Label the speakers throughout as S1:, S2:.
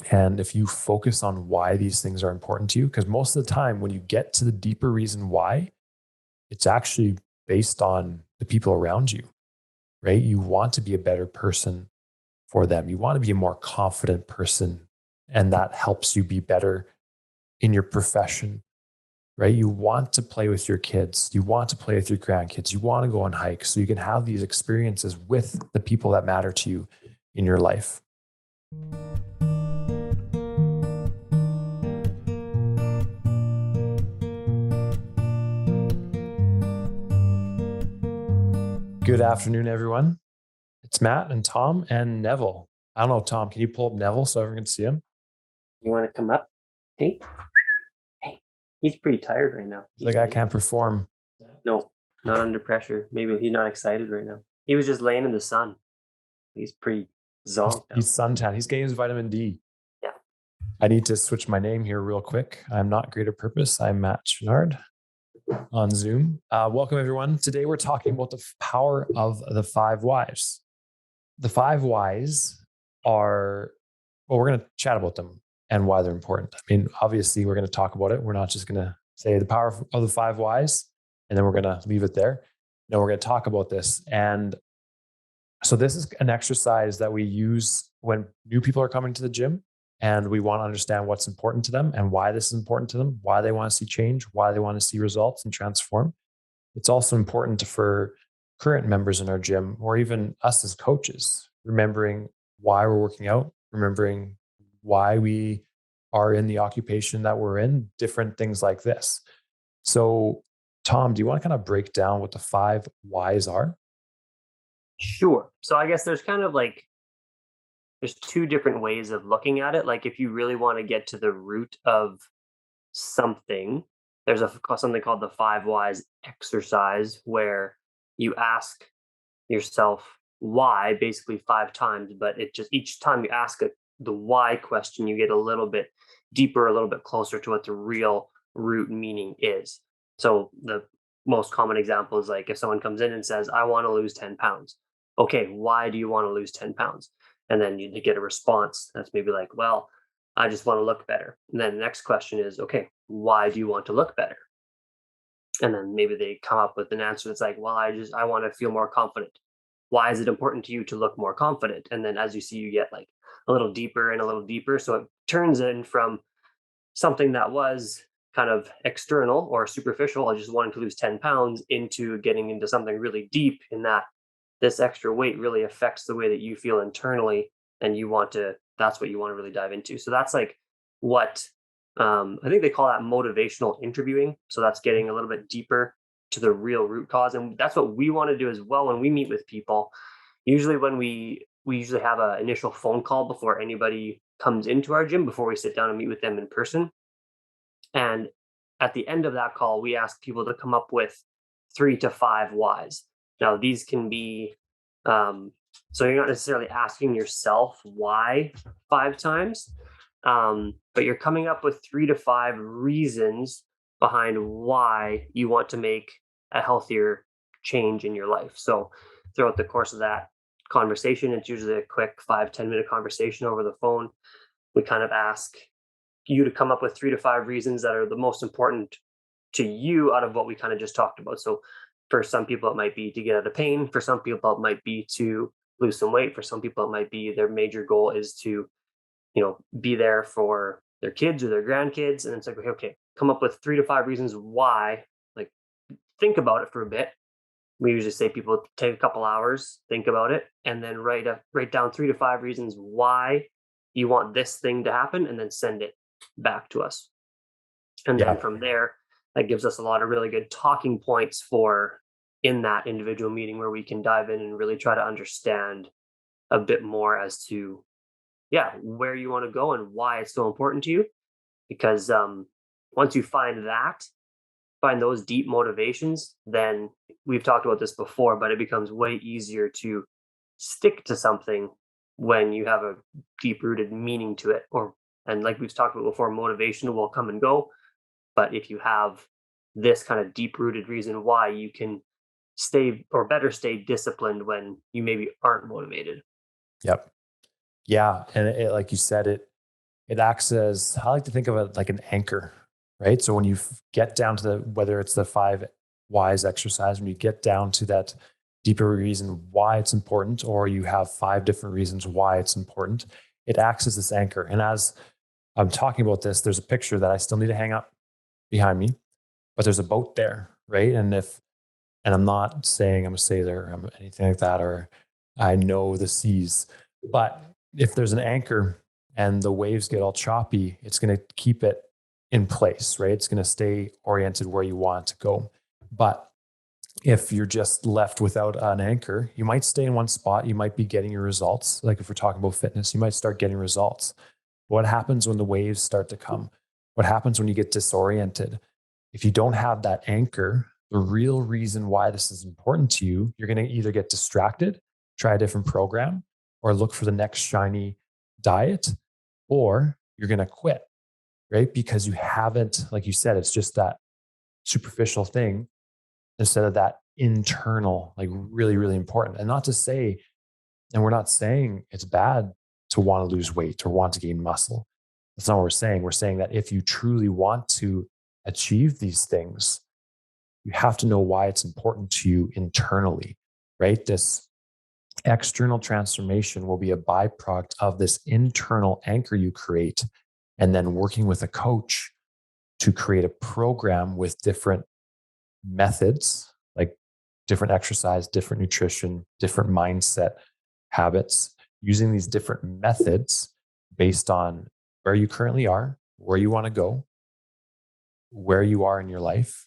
S1: And if you focus on why these things are important to you, because most of the time when you get to the deeper reason why, it's actually based on the people around you, right? You want to be a better person for them. You want to be a more confident person. And that helps you be better in your profession, right? You want to play with your kids. You want to play with your grandkids. You want to go on hikes so you can have these experiences with the people that matter to you in your life. Good afternoon, everyone. It's Matt and Tom and Neville. I don't know, Tom, can you pull up Neville so everyone can see him?
S2: You want to come up? Hey, hey, he's pretty tired right now.
S1: Like, I can't perform.
S2: No, not under pressure. Maybe he's not excited right now. He was just laying in the sun. He's pretty zonked
S1: He's
S2: out.
S1: suntan. He's getting his vitamin D.
S2: Yeah.
S1: I need to switch my name here real quick. I'm not Greater Purpose. I'm Matt Chenard on Zoom. Welcome, everyone. Today, we're talking about the power of the 5 whys. The 5 whys are, well, we're going to chat about them and why they're important. I mean, obviously, we're going to talk about it. We're not just going to say the power of the 5 whys and then we're going to leave it there. No, we're going to talk about this. And so this is an exercise that we use when new people are coming to the gym and we want to understand what's important to them and why this is important to them, why they want to see change, why they want to see results and transform. It's also important for current members in our gym or even us as coaches, remembering why we're working out, remembering why we are in the occupation that we're in, different things like this. So, Tom, do you want to kind of break down what the 5 whys are?
S2: Sure. So I guess there's kind of like there's two different ways of looking at it. Like if you really want to get to the root of something, there's something called the 5 whys exercise where you ask yourself why basically 5 times, but it just each time you ask the why question, you get a little bit deeper, a little bit closer to what the real root meaning is. So the most common example is like if someone comes in and says, I want to lose 10 pounds. Okay, why do you want to lose 10 pounds? And then you get a response that's maybe like, well, I just want to look better. And then the next question is, okay, why do you want to look better? And then maybe they come up with an answer that's like, well, I want to feel more confident. Why is it important to you to look more confident? And then as you see, you get like a little deeper and a little deeper. So it turns in from something that was kind of external or superficial, I just wanting to lose 10 pounds, into getting into something really deep in that this extra weight really affects the way that you feel internally. And that's what you want to really dive into. So that's like what I think they call that motivational interviewing. So that's getting a little bit deeper to the real root cause. And that's what we want to do as well when we meet with people. Usually when we usually have an initial phone call before anybody comes into our gym, before we sit down and meet with them in person. And at the end of that call, we ask people to come up with 3 to 5 whys. Now, these can be, so you're not necessarily asking yourself why 5 times, but you're coming up with 3 to 5 reasons behind why you want to make a healthier change in your life. So throughout the course of that conversation, it's usually a quick 5, 10 minute conversation over the phone. We kind of ask you to come up with 3 to 5 reasons that are the most important to you out of what we kind of just talked about. So for some people, it might be to get out of pain. For some people, it might be to lose some weight. For some people, it might be their major goal is to, be there for their kids or their grandkids. And it's like, okay, come up with 3 to 5 reasons why. Like, think about it for a bit. We usually say people take a couple hours, think about it, and then write down 3 to 5 reasons why you want this thing to happen, and then send it back to us. And then
S1: Yeah.
S2: from there, that gives us a lot of really good talking points for in that individual meeting where we can dive in and really try to understand a bit more as to, yeah, where you want to go and why it's so important to you. Because once you find those deep motivations, then we've talked about this before, but it becomes way easier to stick to something when you have a deep rooted meaning to it. And like we've talked about before, motivation will come and go. But if you have this kind of deep rooted reason why, you can stay, or better stay disciplined when you maybe aren't motivated.
S1: Yep. Yeah. And like you said, it acts as, I like to think of it like an anchor, right? So when you get down to whether it's the 5 whys exercise, when you get down to that deeper reason why it's important, or you have 5 different reasons why it's important, it acts as this anchor. And as I'm talking about this, there's a picture that I still need to hang up behind me, but there's a boat there, right? And I'm not saying I'm a sailor or anything like that, or I know the seas, but if there's an anchor and the waves get all choppy, it's going to keep it in place, right? It's going to stay oriented where you want to go. But if you're just left without an anchor, you might stay in one spot. You might be getting your results. Like if we're talking about fitness, you might start getting results. What happens when the waves start to come? What happens when you get disoriented? If you don't have that anchor, the real reason why this is important to you, you're going to either get distracted, try a different program, or look for the next shiny diet, or you're going to quit, right? Because you haven't, like you said, it's just that superficial thing instead of that internal, like really, really important. And not to say, and we're not saying it's bad to want to lose weight or want to gain muscle. That's not what we're saying. We're saying that if you truly want to achieve these things, you have to know why it's important to you internally, right? This external transformation will be a byproduct of this internal anchor you create, and then working with a coach to create a program with different methods, like different exercise, different nutrition, different mindset habits, using these different methods based on where you currently are, where you want to go, where you are in your life.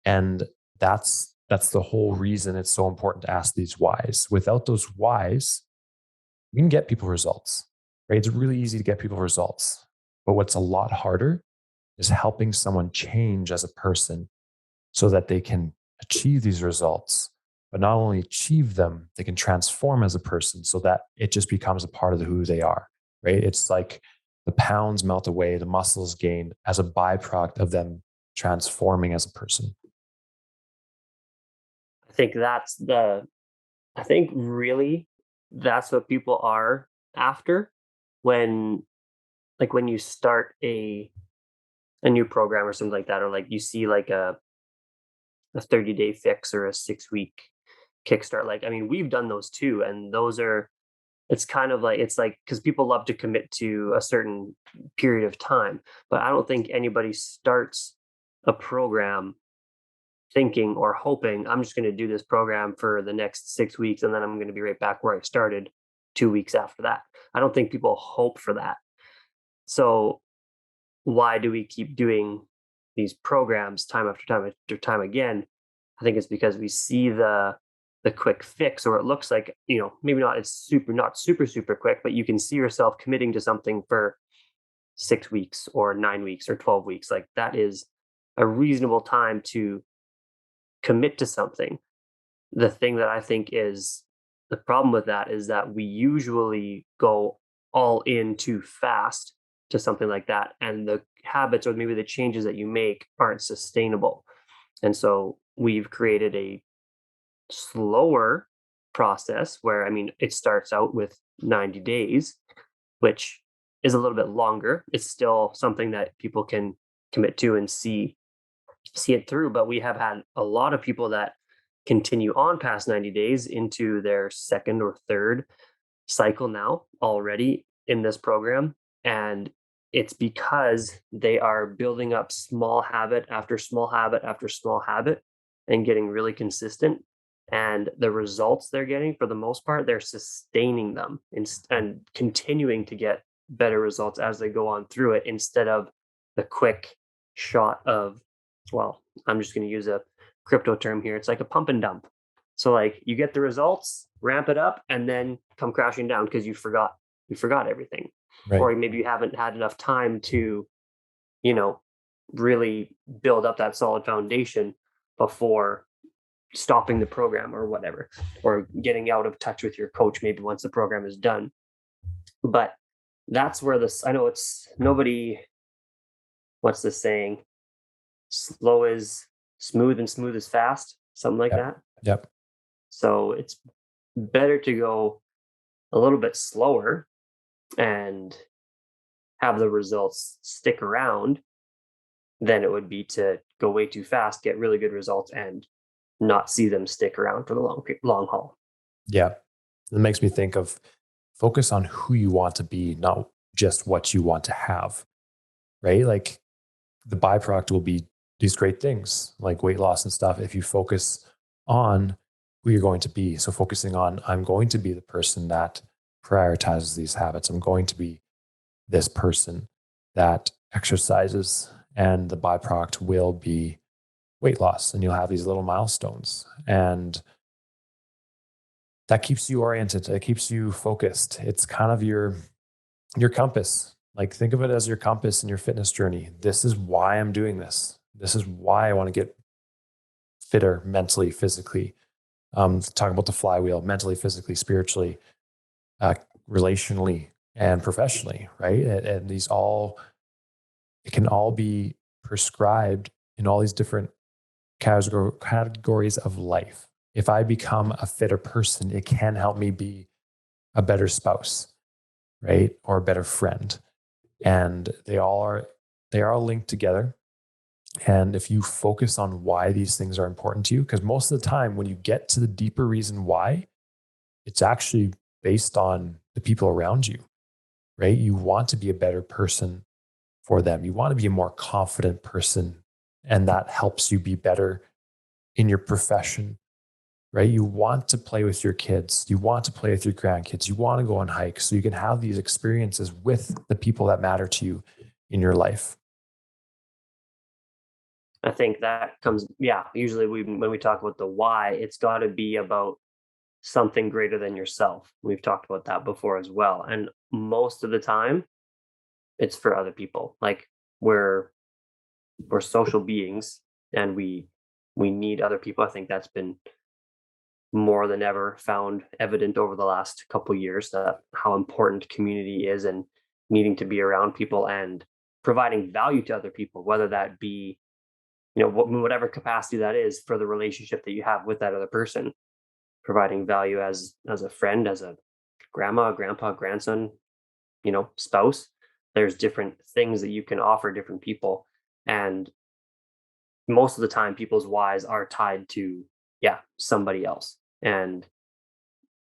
S1: And that's the whole reason it's so important to ask these whys. Without those whys, you can get people results, right? It's really easy to get people results. But what's a lot harder is helping someone change as a person so that they can achieve these results, but not only achieve them, they can transform as a person so that it just becomes a part of who they are, right? It's like the pounds melt away, the muscles gain as a byproduct of them transforming as a person.
S2: I think I think really that's what people are after when when you start a new program or something like that, or like you see like a 30-day fix or a 6-week kickstart. Like, I mean, we've done those too. And those are, it's like, because people love to commit to a certain period of time, but I don't think anybody starts a program thinking or hoping I'm just going to do this program for the next 6 weeks and then I'm going to be right back where I started 2 weeks after that. I don't think people hope for that. So why do we keep doing these programs time after time after time again? I think it's because we see the quick fix, or it looks like, maybe not, it's not super quick, but you can see yourself committing to something for 6 weeks or 9 weeks or 12 weeks. Like that is a reasonable time to commit to something. The thing that I think is the problem with that is that we usually go all in too fast to something like that. And the habits or maybe the changes that you make aren't sustainable. And so we've created a slower process where, I mean, it starts out with 90 days, which is a little bit longer. It's still something that people can commit to and see it through. But we have had a lot of people that continue on past 90 days into their second or third cycle now already in this program. And it's because they are building up small habit after small habit after small habit and getting really consistent. And the results they're getting, for the most part, they're sustaining them and continuing to get better results as they go on through it, instead of the quick shot of, well, I'm just going to use a crypto term here. It's like a pump and dump. So like you get the results, ramp it up, and then come crashing down because you forgot everything.
S1: Right.
S2: Or maybe you haven't had enough time to, you know, really build up that solid foundation before stopping the program or whatever, or getting out of touch with your coach maybe once the program is done. But that's where this, I know it's nobody, what's the saying? Slow is smooth and smooth is fast, something like
S1: Yep.
S2: that.
S1: Yep.
S2: So it's better to go a little bit slower and have the results stick around than it would be to go way too fast, get really good results, and not see them stick around for the long haul.
S1: Yeah. It makes me think of focus on who you want to be, not just what you want to have, right? Like the byproduct will be these great things like weight loss and stuff if you focus on who you're going to be. So focusing on, I'm going to be the person that prioritizes these habits. I'm going to be this person that exercises, and the byproduct will be weight loss. And you'll have these little milestones. And that keeps you oriented. It keeps you focused. It's kind of your compass. Like think of it as your compass in your fitness journey. This is why I'm doing this. This is why I want to get fitter mentally, physically. Talking about the flywheel, mentally, physically, spiritually, relationally, and professionally, right? And these all, it can all be prescribed in all these different categories of life. If I become a fitter person, it can help me be a better spouse, right? Or a better friend. And they are linked together. And if you focus on why these things are important to you, because most of the time when you get to the deeper reason why, it's actually based on the people around you, right? You want to be a better person for them. You want to be a more confident person, and that helps you be better in your profession, right? You want to play with your kids. You want to play with your grandkids. You want to go on hikes so you can have these experiences with the people that matter to you in your life.
S2: I think that comes, yeah, usually when we talk about the why, it's got to be about something greater than yourself. We've talked about that before as well. And most of the time, it's for other people. Like we're we're social beings, and we need other people. I think that's been more than ever found evident over the last couple years, that how important community is, and needing to be around people and providing value to other people, whether that be, whatever capacity that is for the relationship that you have with that other person, providing value as a friend, as a grandma, grandpa, grandson, spouse. There's different things that you can offer different people, and most of the time people's whys are tied to, yeah, somebody else. And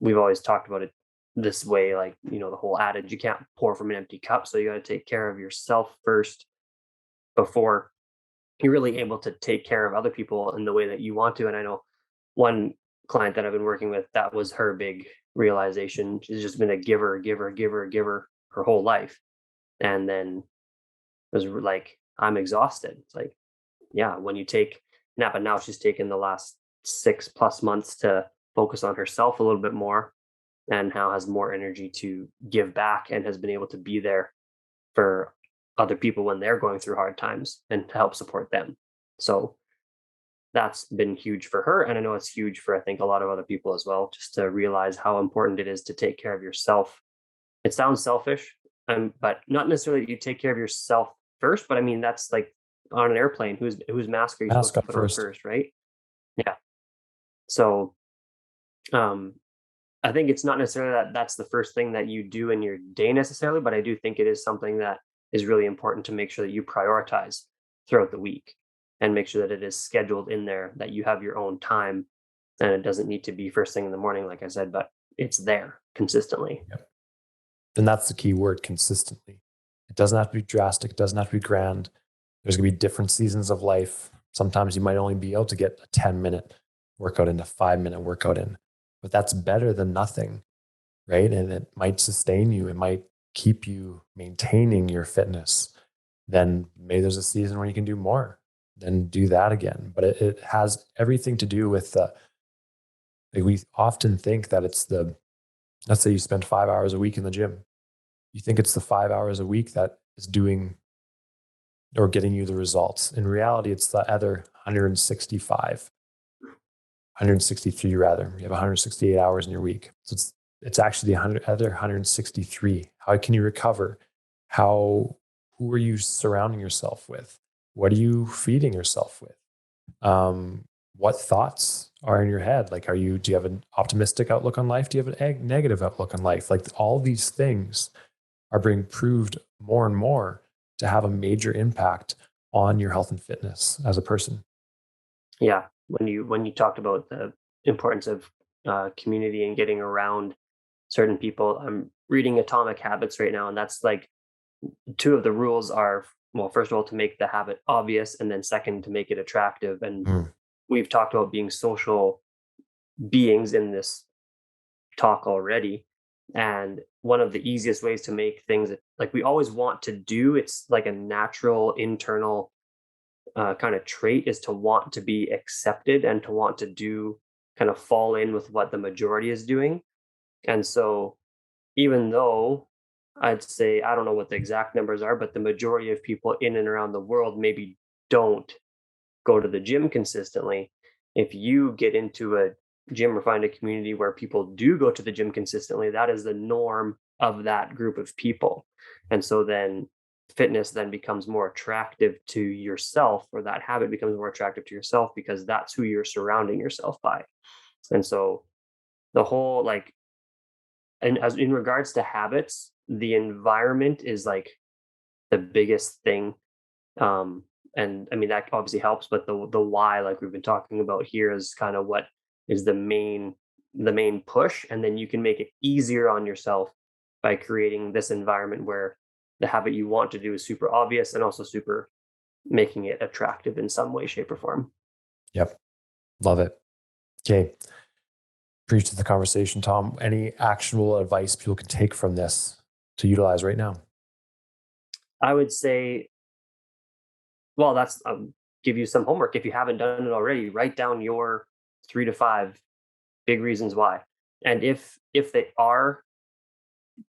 S2: we've always talked about it this way, like, the whole adage, you can't pour from an empty cup. So you got to take care of yourself first before you're really able to take care of other people in the way that you want to. And I know one client that I've been working with, that was her big realization. She's just been a giver, giver, giver, giver her whole life. And then it was like, I'm exhausted. It's like, yeah, when you take nap, and now she's taken the last 6+ months to focus on herself a little bit more, and now has more energy to give back, and has been able to be there for other people when they're going through hard times and to help support them. So that's been huge for her. And I know it's huge for, I think, a lot of other people as well, just to realize how important it is to take care of yourself. It sounds selfish, but not necessarily that you take care of yourself first, but I mean, that's like on an airplane, whose mask are you supposed
S1: Mask
S2: to
S1: up
S2: put on
S1: first.
S2: first, right? Yeah. So um I think it's not necessarily that that's the first thing that you do in your day necessarily, but I do think it is something that is really important to make sure that you prioritize throughout the week, and make sure that it is scheduled in there, that you have your own time, and it doesn't need to be first thing in the morning, like I said, but it's there consistently.
S1: Yep. And that's the key word, consistently. It doesn't have to be drastic. It doesn't have to be grand. There's going to be different seasons of life. Sometimes you might only be able to get a 10-minute workout in, a 5-minute workout in, but that's better than nothing, right? And it might sustain you. It might keep you maintaining your fitness. Then maybe there's a season where you can do more, then do that again. But it has everything to do with like we often think that it's let's say you spend 5 hours a week in the gym. You think it's the 5 hours a week that is doing or getting you the results. In reality, it's the other 165, 163 rather. You have 168 hours in your week. So it's actually the other 163. How can you recover? Who are you surrounding yourself with? What are you feeding yourself with? What thoughts are in your head? Like, do you have an optimistic outlook on life? Do you have a negative outlook on life? Like all these things are being proved more and more to have a major impact on your health and fitness as a person.
S2: Yeah, when you talked about the importance of community and getting around certain people, I'm reading Atomic Habits right now, and that's like two of the rules are, well, first of all, to make the habit obvious, and then second, to make it attractive. And
S1: Mm.
S2: we've talked about being social beings in this talk already. And one of the easiest ways to make things that, like, we always want to do, it's like a natural internal kind of trait, is to want to be accepted and to want to do, kind of fall in with what the majority is doing. And so, even though I'd say, I don't know what the exact numbers are, but the majority of people in and around the world maybe don't go to the gym consistently. If you get into a gym or find a community where people do go to the gym consistently, that is the norm of that group of people. And so then fitness then becomes more attractive to yourself, or that habit becomes more attractive to yourself because that's who you're surrounding yourself by. And so the whole, like, and as in regards to habits, the environment is like the biggest thing. um and I mean, that obviously helps, but the why, like we've been talking about here, is kind of what is the main push. And then you can make it easier on yourself by creating this environment where the habit you want to do is super obvious, and also super making it attractive in some way, shape, or form.
S1: Yep. Love it. Okay. Appreciate the conversation, Tom. Any actionable advice people can take from this to utilize right now?
S2: I would say, well, that's give you some homework. If you haven't done it already, write down your 3 to 5 big reasons why. And if they are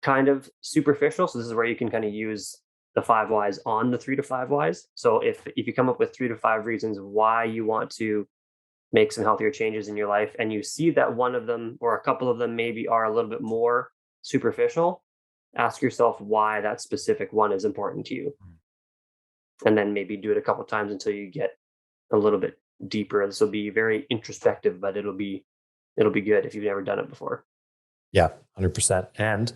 S2: kind of superficial, so this is where you can kind of use the 5 whys on the 3 to 5 whys. So if you come up with 3 to 5 reasons why you want to make some healthier changes in your life, and you see that one of them or a couple of them maybe are a little bit more superficial, ask yourself why that specific one is important to you, and then maybe do it a couple times until you get a little bit deeper. This will be very introspective, but it'll be good if you've never done it before.
S1: Yeah, 100%. And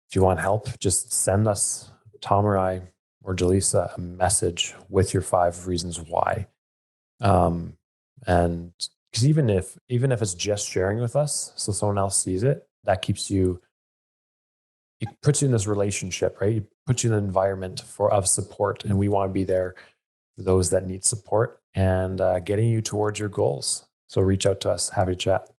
S1: if you want help, just send us, Tom or I or Jilisa, a message with your 5 reasons why. Um, and because even if it's just sharing with us, so someone else sees it, that keeps you. It puts you in this relationship, right? It puts you in an environment of support, and we want to be there for those that need support and getting you towards your goals. So reach out to us. Happy to chat.